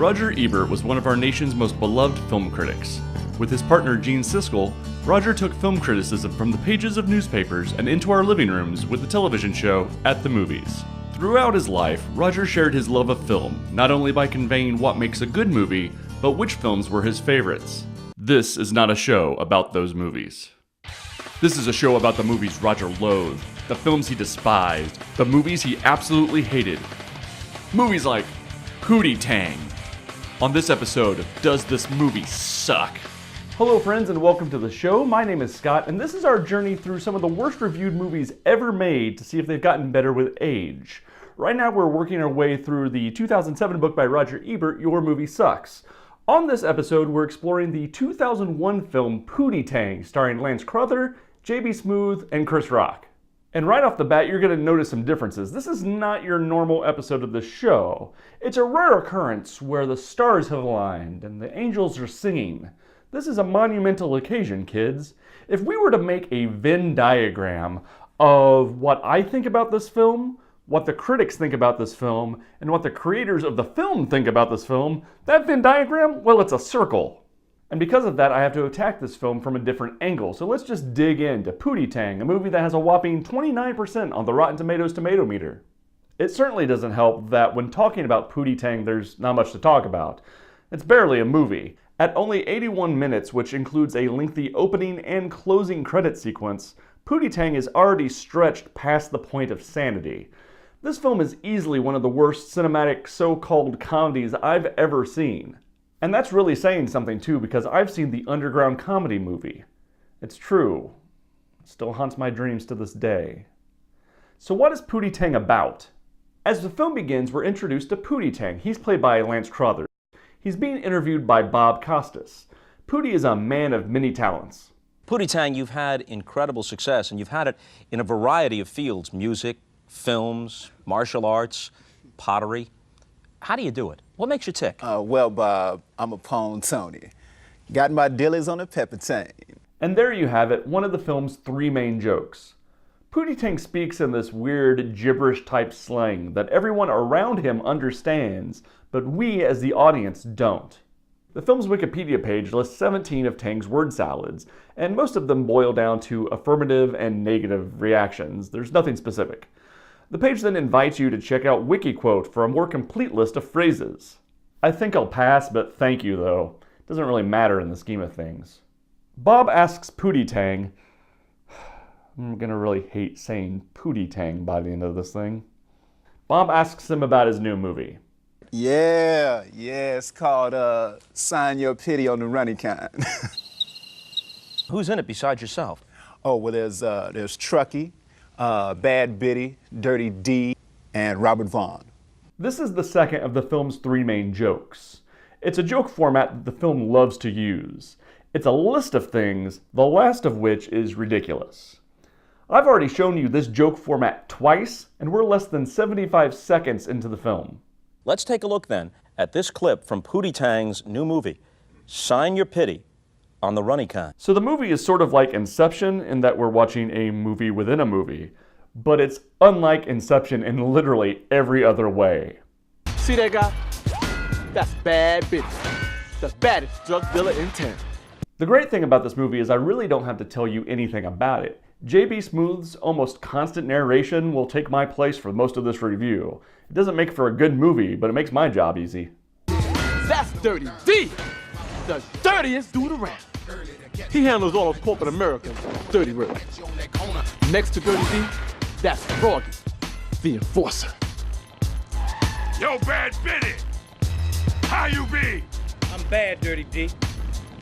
Roger Ebert was one of our nation's most beloved film critics. With his partner Gene Siskel, Roger took film criticism from the pages of newspapers and into our living rooms with the television show At the Movies. Throughout his life, Roger shared his love of film, not only by conveying what makes a good movie, but which films were his favorites. This is not a show about those movies. This is a show about the movies Roger loathed, the films he despised, the movies he absolutely hated. Movies like Pootie Tang. On this episode of Does This Movie Suck? Hello friends and welcome to the show. My name is Scott and this is our journey through some of the worst reviewed movies ever made to see if they've gotten better with age. Right now we're working our way through the 2007 book by Roger Ebert, Your Movie Sucks. On this episode we're exploring the 2001 film Pootie Tang starring Lance Crowther, J.B. Smoove, and Chris Rock. And right off the bat, you're going to notice some differences. This is not your normal episode of the show. It's a rare occurrence where the stars have aligned and the angels are singing. This is a monumental occasion, kids. If we were to make a Venn diagram of what I think about this film, what the critics think about this film, and what the creators of the film think about this film, that Venn diagram, well, it's a circle. And because of that, I have to attack this film from a different angle. So let's just dig into Pootie Tang, a movie that has a whopping 29% on the Rotten Tomatoes tomato meter. It certainly doesn't help that when talking about Pootie Tang, there's not much to talk about. It's barely a movie. At only 81 minutes, which includes a lengthy opening and closing credit sequence, Pootie Tang is already stretched past the point of sanity. This film is easily one of the worst cinematic so-called comedies I've ever seen. And that's really saying something too, because I've seen the underground comedy movie. It's true. It still haunts my dreams to this day. So what is Pootie Tang about? As the film begins, we're introduced to Pootie Tang. He's played by Lance Crowther. He's being interviewed by Bob Costas. Pootie is a man of many talents. Pootie Tang, you've had incredible success, and you've had it in a variety of fields: music, films, martial arts, pottery. How do you do it? What makes you tick? Well, Bob, I'm a pawn Tony. Got my dillies on a pepper tang. And there you have it, one of the film's three main jokes. Pootie Tang speaks in this weird gibberish-type slang that everyone around him understands, but we as the audience don't. The film's Wikipedia page lists 17 of Tang's word salads, and most of them boil down to affirmative and negative reactions. There's nothing specific. The page then invites you to check out WikiQuote for a more complete list of phrases. I think I'll pass, but thank you though. It doesn't really matter in the scheme of things. Bob asks Pootie Tang, I'm gonna really hate saying Pootie Tang by the end of this thing. Bob asks him about his new movie. Yeah, it's called Sign Your Pity on the Running Kind. Who's in it besides yourself? Oh, well, there's Truckee, Bad Biddy, Dirty D, and Robert Vaughn. This is the second of the film's three main jokes. It's a joke format that the film loves to use. It's a list of things, the last of which is ridiculous. I've already shown you this joke format twice, and we're less than 75 seconds into the film. Let's take a look then at this clip from Pootie Tang's new movie, Sign Your Pity on the Runny Kind. So the movie is sort of like Inception in that we're watching a movie within a movie, but it's unlike Inception in literally every other way. See that guy? That's Bad Biddy, the baddest drug dealer in town. The great thing about this movie is I really don't have to tell you anything about it. J.B. Smoove's almost constant narration will take my place for most of this review. It doesn't make for a good movie, but it makes my job easy. That's Dirty D, the dirtiest dude around. He handles all of corporate America's dirty work. Next to Dirty D, that's Froggy, the enforcer. Yo, Bad Biddy! How you be? I'm bad, Dirty D.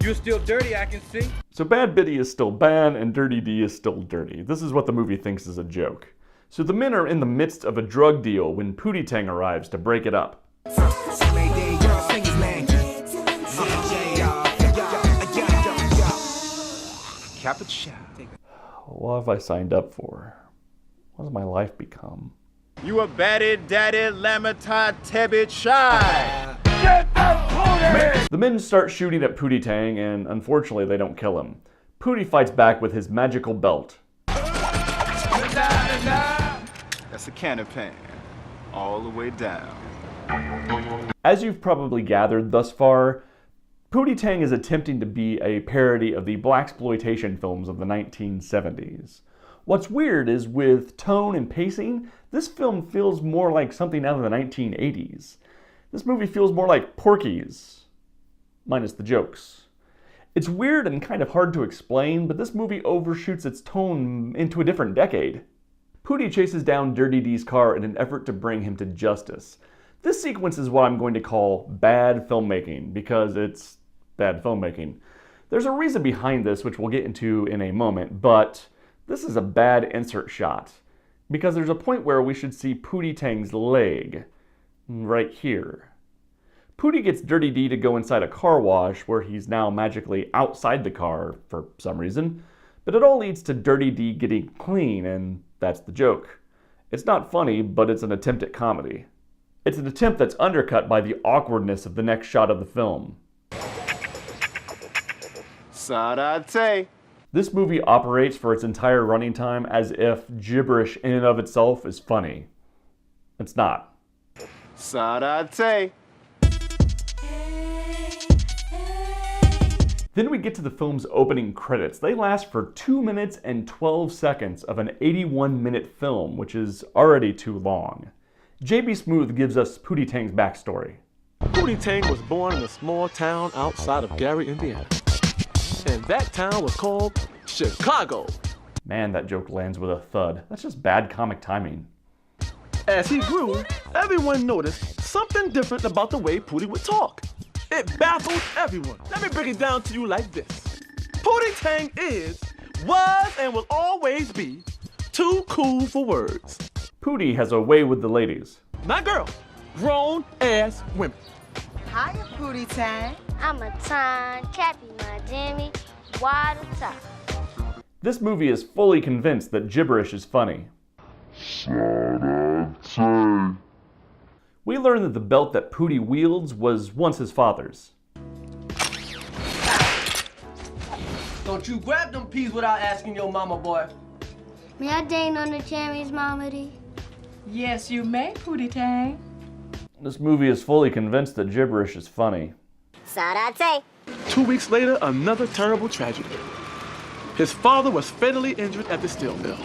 You're still dirty, I can see. So Bad Biddy is still bad and Dirty D is still dirty. This is what the movie thinks is a joke. So the men are in the midst of a drug deal when Pootie Tang arrives to break it up. What have I signed up for? What has my life become? You a batty daddy lamata tebit shy. The men start shooting at Pootie Tang and unfortunately they don't kill him. Pootie fights back with his magical belt. That's a can of pan, all the way down. As you've probably gathered thus far, Pootie Tang is attempting to be a parody of the blaxploitation films of the 1970s. What's weird is with tone and pacing, this film feels more like something out of the 1980s. This movie feels more like Porky's, minus the jokes. It's weird and kind of hard to explain, but this movie overshoots its tone into a different decade. Pootie chases down Dirty D's car in an effort to bring him to justice. This sequence is what I'm going to call bad filmmaking, because it's bad filmmaking. There's a reason behind this, which we'll get into in a moment, but this is a bad insert shot, because there's a point where we should see Pootie Tang's leg, right here. Pootie gets Dirty D to go inside a car wash where he's now magically outside the car for some reason, but it all leads to Dirty D getting clean, and that's the joke. It's not funny, but it's an attempt at comedy. It's an attempt that's undercut by the awkwardness of the next shot of the film. Sarate. This movie operates for its entire running time as if gibberish in and of itself is funny. It's not. Sarate. Then we get to the film's opening credits. They last for 2 minutes and 12 seconds of an 81-minute film, which is already too long. J.B. Smoove gives us Pootie Tang's backstory. Pootie Tang was born in a small town outside of Gary, Indiana. And that town was called Chicago. Man, that joke lands with a thud. That's just bad comic timing. As he grew, everyone noticed something different about the way Pootie would talk. It baffled everyone. Let me break it down to you like this. Pootie Tang is, was, and will always be too cool for words. Pootie has a way with the ladies. Not girls, grown-ass women. Hiya, Pootie Tang. I'm a time Cappy, my Jimmy, water top. This movie is fully convinced that gibberish is funny. We learn that the belt that Pootie wields was once his father's. Don't you grab them peas without asking your mama, boy. May I dine on the cherries, Mama D? Yes, you may, Pootie Tang. This movie is fully convinced that gibberish is funny. Sarate. 2 weeks later, another terrible tragedy. His father was fatally injured at the steel mill.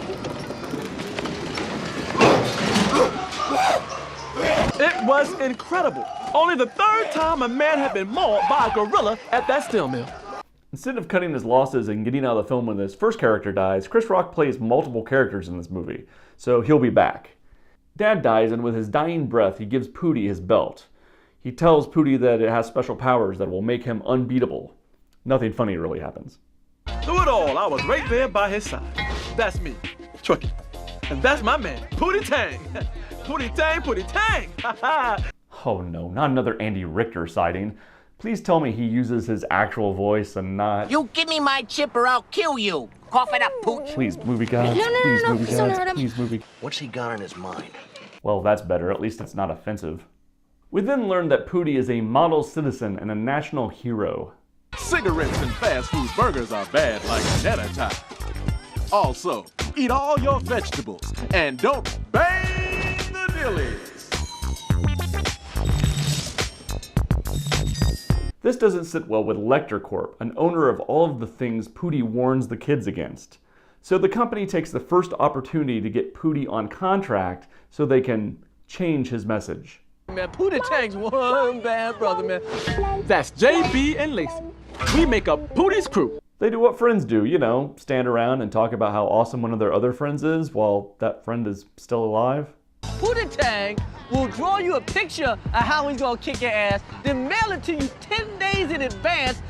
It was incredible. Only the third time a man had been mauled by a gorilla at that steel mill. Instead of cutting his losses and getting out of the film when his first character dies, Chris Rock plays multiple characters in this movie, so he'll be back. Dad dies, and with his dying breath, he gives Pootie his belt. He tells Pootie that it has special powers that will make him unbeatable. Nothing funny really happens. Through it all, I was right there by his side. That's me, Truckee. And that's my man, Pootie Tang. Pootie Tang, Pootie Tang! Oh no, not another Andy Richter sighting. Please tell me he uses his actual voice and not... You give me my chip or I'll kill you. Cough it up, Pooch. Please, movie gods. No, Please, movie please don't hurt gods. him. Please, movie... What's he got on his mind? Well, that's better. At least it's not offensive. We then learn that Pootie is a model citizen and a national hero. Cigarettes and fast food burgers are bad like an attack. Also, eat all your vegetables and don't bang the dillies. This doesn't sit well with Lecter Corp, an owner of all of the things Pootie warns the kids against. So the company takes the first opportunity to get Pootie on contract so they can change his message. Man, Pootie Tang's one bad brother, man. That's JB and Lacey. We make up Pootie's crew. They do what friends do, you know, stand around and talk about how awesome one of their other friends is while that friend is still alive. Pootie Tang will draw you a picture of how he's gonna kick your ass, then mail it to you 10 days in advance.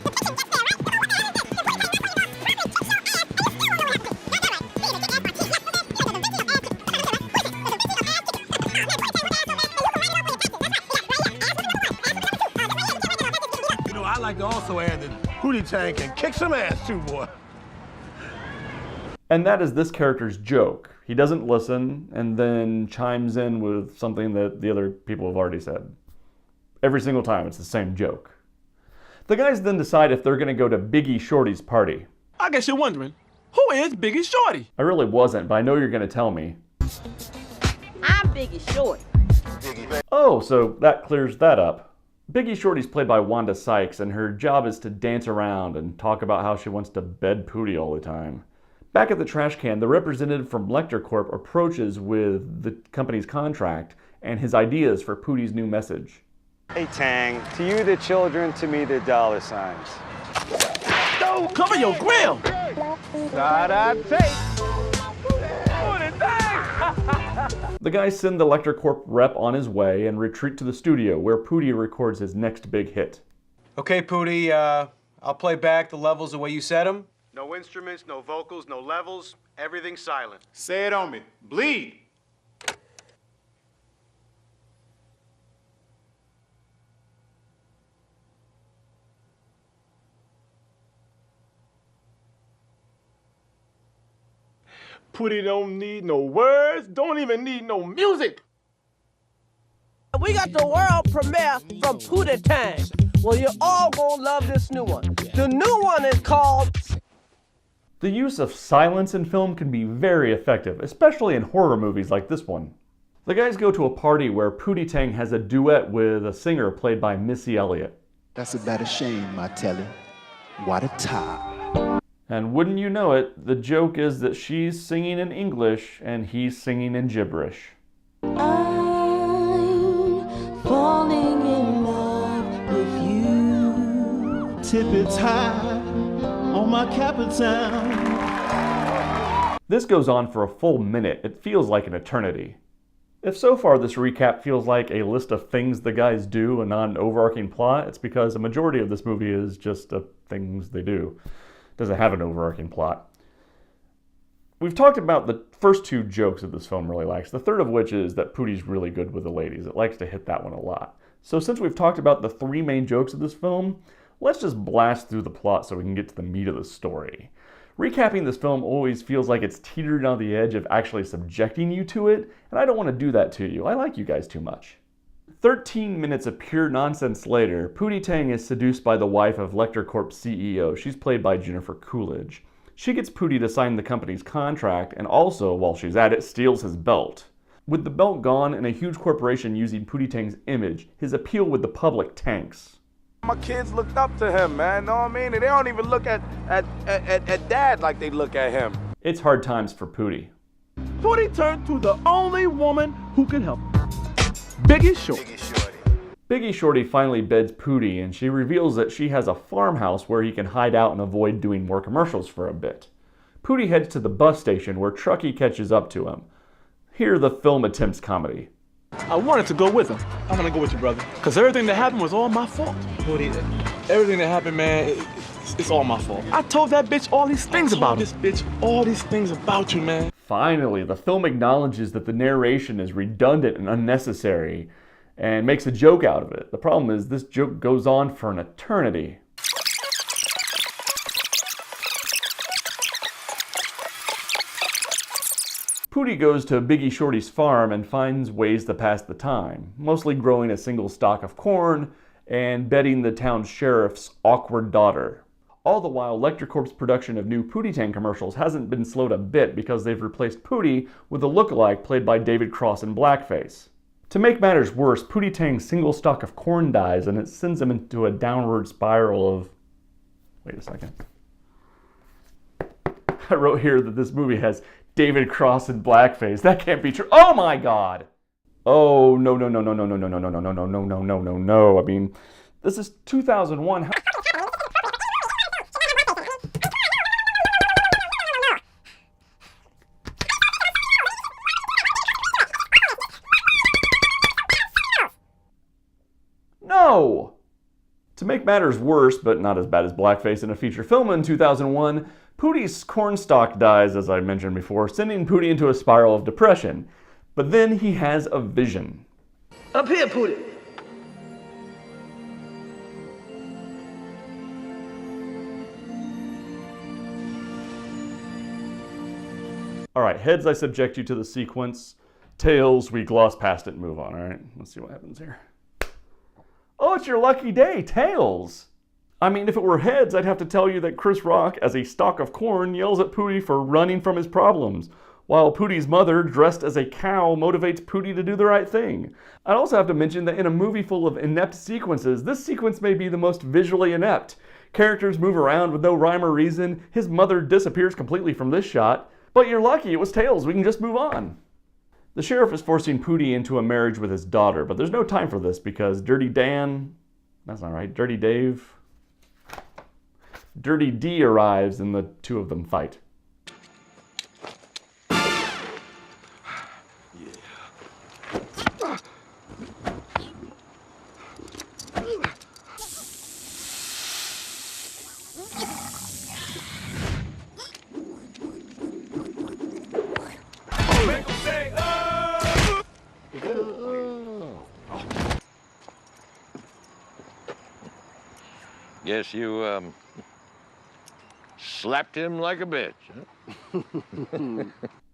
You know, I like to also add that Pootie Tang can kick some ass too, boy. And that is this character's joke. He doesn't listen and then chimes in with something that the other people have already said. Every single time, it's the same joke. The guys then decide if they're gonna go to Biggie Shorty's party. I guess you're wondering, who is Biggie Shorty? I really wasn't, but I know you're gonna tell me. I'm Biggie Short. Oh, so that clears that up. Biggie Shorty's played by Wanda Sykes, and her job is to dance around and talk about how she wants to bed Pootie all the time. Back at the trash can, the representative from Lecter Corp approaches with the company's contract and his ideas for Pootie's new message. Hey Tang, to you the children, to me the dollar signs. No, cover your grill! The guys send the Lecter Corp rep on his way and retreat to the studio where Pootie records his next big hit. Okay, Pootie, I'll play back the levels the way you said them. No instruments, no vocals, no levels, everything silent. Say it on me. Bleed. Pootie don't need no words, don't even need no music. We got the world premiere from Pootie Tang. Well, you're all gonna love this new one. The new one is called... The use of silence in film can be very effective, especially in horror movies like this one. The guys go to a party where Pootie Tang has a duet with a singer played by Missy Elliott. That's about a shame, I tell you. What a time. And wouldn't you know it, the joke is that she's singing in English and he's singing in gibberish. I'm falling in love with you. Tippets high on my capital. This goes on for a full minute. It feels like an eternity. If so far this recap feels like a list of things the guys do and not an overarching plot, it's because a majority of this movie is just things they do. It doesn't have an overarching plot. We've talked about the first two jokes that this film really likes, the third of which is that Pootie's really good with the ladies. It likes to hit that one a lot. So since we've talked about the three main jokes of this film, let's just blast through the plot so we can get to the meat of the story. Recapping this film always feels like it's teetering on the edge of actually subjecting you to it, and I don't want to do that to you. I like you guys too much. 13 minutes of pure nonsense later, Pootie Tang is seduced by the wife of Lecter Corp's CEO. She's played by Jennifer Coolidge. She gets Pootie to sign the company's contract and also, while she's at it, steals his belt. With the belt gone and a huge corporation using Pootie Tang's image, his appeal with the public tanks. My kids looked up to him, man, know what I mean? And they don't even look at Dad like they look at him. It's hard times for Pootie. Pootie turned to the only woman who could help him. Biggie Shorty. Biggie Shorty finally beds Pootie, and she reveals that she has a farmhouse where he can hide out and avoid doing more commercials for a bit. Pootie heads to the bus station where Truckee catches up to him. Here the film attempts comedy. I wanted to go with him. I'm gonna go with you, brother. Because everything that happened was all my fault. Pootie, everything that happened, man, it's all my fault. I told that bitch all these things about this bitch, all these things about you, man. Finally, the film acknowledges that the narration is redundant and unnecessary and makes a joke out of it. The problem is this joke goes on for an eternity. Pootie goes to Biggie Shorty's farm and finds ways to pass the time, mostly growing a single stalk of corn and betting the town sheriff's awkward daughter. All the while, Lecter Corp's production of new Pootie Tang commercials hasn't been slowed a bit because they've replaced Pootie with a lookalike played by David Cross in blackface. To make matters worse, Pootie Tang's single stalk of corn dies and it sends him into a downward spiral of... Wait a second. I wrote here that this movie has David Cross in blackface. That can't be true. Oh my God! Oh, no. I mean, this is 2001. No! To make matters worse, but not as bad as blackface in a feature film in 2001, Pootie's cornstalk dies, as I mentioned before, sending Pootie into a spiral of depression. But then he has a vision. Up here, Pootie. Alright, heads, I subject you to the sequence. Tails, we gloss past it and move on, alright? Let's see what happens here. Oh, it's your lucky day, Tails! I mean, if it were heads, I'd have to tell you that Chris Rock, as a stalk of corn, yells at Pootie for running from his problems, while Pootie's mother, dressed as a cow, motivates Pootie to do the right thing. I'd also have to mention that in a movie full of inept sequences, this sequence may be the most visually inept. Characters move around with no rhyme or reason, his mother disappears completely from this shot, but you're lucky it was Tails, we can just move on. The sheriff is forcing Pootie into a marriage with his daughter, but there's no time for this because Dirty Dan, that's not right, Dirty Dave, Dirty D arrives and the two of them fight. Guess you, slapped him like a bitch, huh?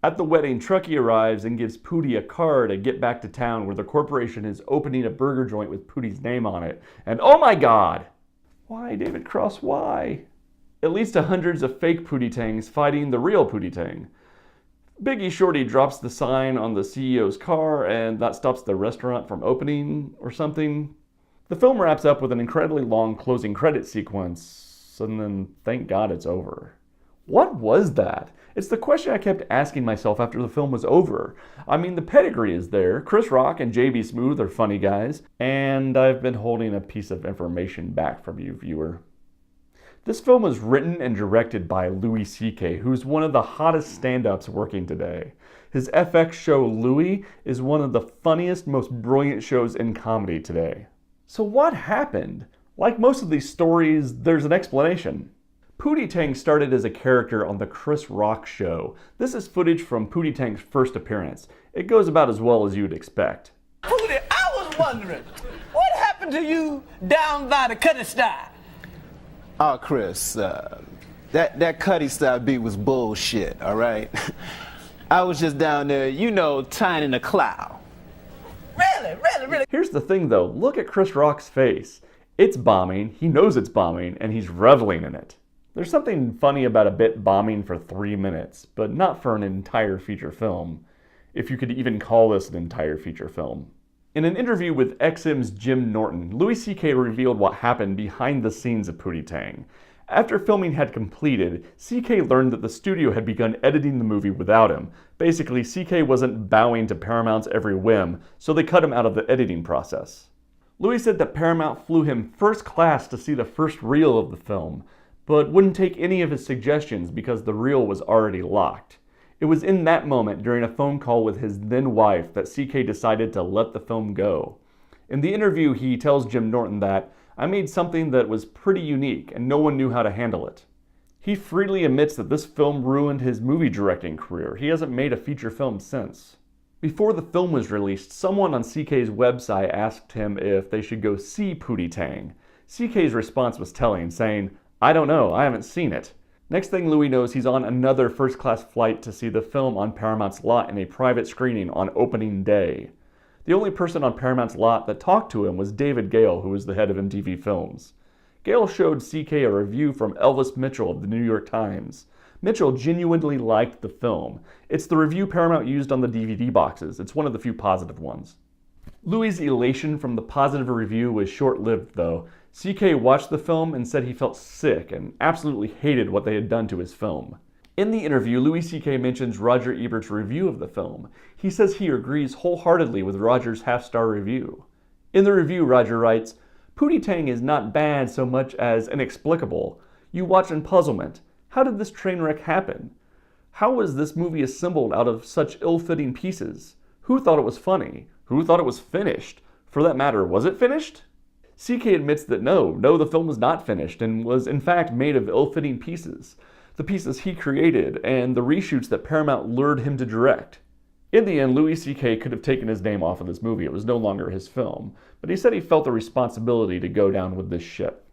At the wedding, Truckee arrives and gives Pootie a car to get back to town where the corporation is opening a burger joint with Pootie's name on it. And oh my god! Why, David Cross, why? It leads to hundreds of fake Pootie Tangs fighting the real Pootie Tang. Biggie Shorty drops the sign on the CEO's car and that stops the restaurant from opening or something. The film wraps up with an incredibly long closing credit sequence, and then thank God it's over. What was that? It's the question I kept asking myself after the film was over. I mean, the pedigree is there. Chris Rock and J.B. Smoove are funny guys, and I've been holding a piece of information back from you, viewer. This film was written and directed by Louis C.K., who's one of the hottest stand-ups working today. His FX show, Louis, is one of the funniest, most brilliant shows in comedy today. So what happened? Like most of these stories, there's an explanation. Pootie Tang started as a character on the Chris Rock show. This is footage from Pootie Tang's first appearance. It goes about as well as you'd expect. Pootie, I was wondering, what happened to you down by the Cuddy style? Oh, Chris, that Cuddy style beat was bullshit, all right? I was just down there, you know, tying in a cloud. Really? Here's the thing though, look at Chris Rock's face. It's bombing, he knows it's bombing, and he's reveling in it. There's something funny about a bit bombing for 3 minutes, but not for an entire feature film, if you could even call this an entire feature film. In an interview with XM's Jim Norton, Louis C.K. revealed what happened behind the scenes of Pootie Tang. After filming had completed, C.K. learned that the studio had begun editing the movie without him. Basically, C.K. wasn't bowing to Paramount's every whim, so they cut him out of the editing process. Louis said that Paramount flew him first class to see the first reel of the film, but wouldn't take any of his suggestions because the reel was already locked. It was in that moment, during a phone call with his then wife, that C.K. decided to let the film go. In the interview, he tells Jim Norton that, "I made something that was pretty unique and no one knew how to handle it." He freely admits that this film ruined his movie directing career. He hasn't made a feature film since. Before the film was released, someone on CK's website asked him if they should go see Pootie Tang. CK's response was telling, saying, "I don't know, I haven't seen it." Next thing Louis knows, he's on another first-class flight to see the film on Paramount's lot in a private screening on opening day. The only person on Paramount's lot that talked to him was David Gale, who was the head of MTV Films. Gale showed CK a review from Elvis Mitchell of the New York Times. Mitchell genuinely liked the film. It's the review Paramount used on the DVD boxes. It's one of the few positive ones. Louis' elation from the positive review was short-lived, though. CK watched the film and said he felt sick and absolutely hated what they had done to his film. In the interview, Louis C.K. mentions Roger Ebert's review of the film. He says he agrees wholeheartedly with Roger's half-star review. In the review, Roger writes, "Pootie Tang is not bad so much as inexplicable. You watch in puzzlement. How did this train wreck happen? How was this movie assembled out of such ill-fitting pieces? Who thought it was funny? Who thought it was finished? For that matter, was it finished?" CK admits that no, the film was not finished and was in fact made of ill-fitting pieces. The pieces he created and the reshoots that Paramount lured him to direct. In the end, Louis C.K. could have taken his name off of this movie. It was no longer his film. But he said he felt the responsibility to go down with this ship.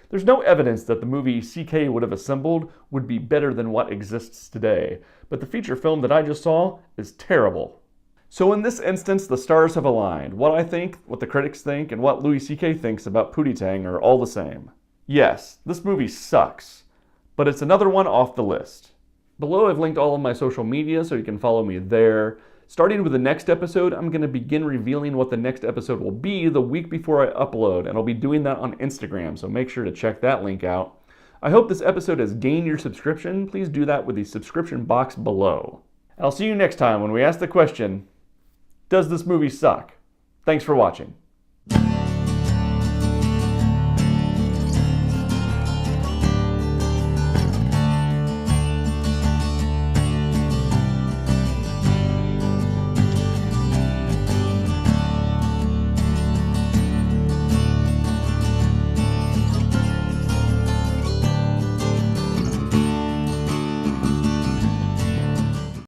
There's no evidence that the movie C.K. would have assembled would be better than what exists today. But the feature film that I just saw is terrible. So in this instance, the stars have aligned. What I think, what the critics think, and what Louis C.K. thinks about Pootie Tang are all the same. Yes, this movie sucks. But it's another one off the list. Below I've linked all of my social media so you can follow me there. Starting with the next episode, I'm going to begin revealing what the next episode will be the week before I upload, and I'll be doing that on Instagram, so make sure to check that link out. I hope this episode has gained your subscription. Please do that with the subscription box below. I'll see you next time when we ask the question, does this movie suck? Thanks for watching.